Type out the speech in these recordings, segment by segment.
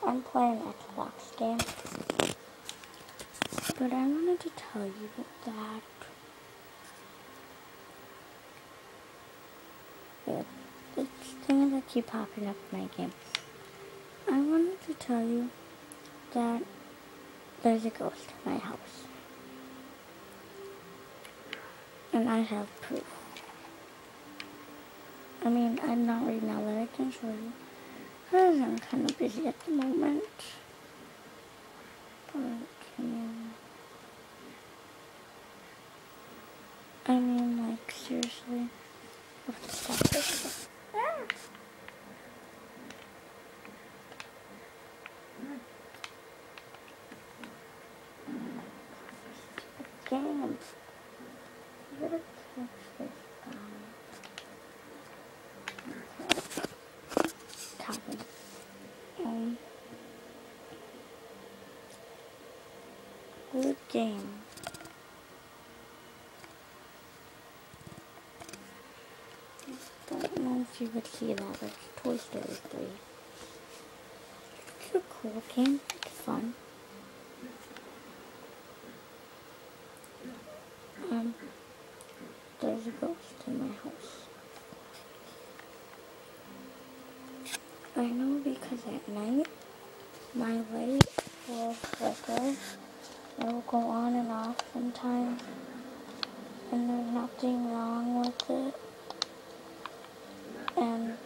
I'm playing Xbox games. But I wanted to tell you that it's things that keep popping up in my game. I wanted to tell you that there's a ghost in my house. And I have proof. I mean, I'm not right now that I can show you, because I'm kind of busy at the moment. But, I mean, like, seriously. I have to stop this. Game. I'm gonna catch this guy. Talking. Good game. I don't know if you would see that, but it's Toy Story 3. It's a cool game. It's fun. There's a ghost in my house. I know because at night, my light will flicker. It will go on and off sometimes. And there's nothing wrong with it. And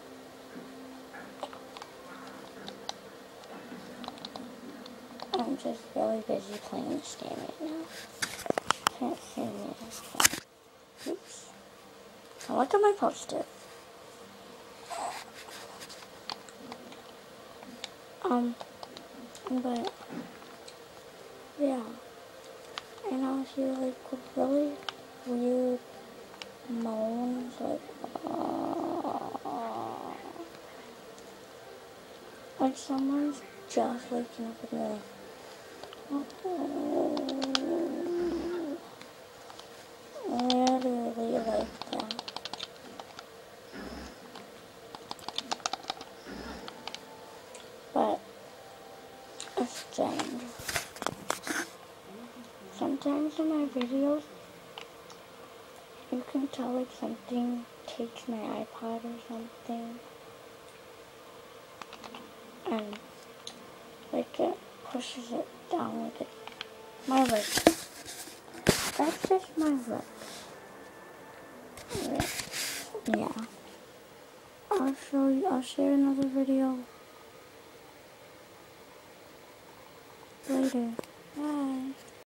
I'm just really busy playing this game right now. Can't see me. Oops. Now look at my post-it. But yeah. And I was hear like really weird moans, like someone's just waking up in the literally like that. But it's strange. Sometimes in my videos, you can tell like something takes my iPod or something, and like it pushes it down like it. My legs. That's just my legs. Yeah. I'll share another video later. Bye.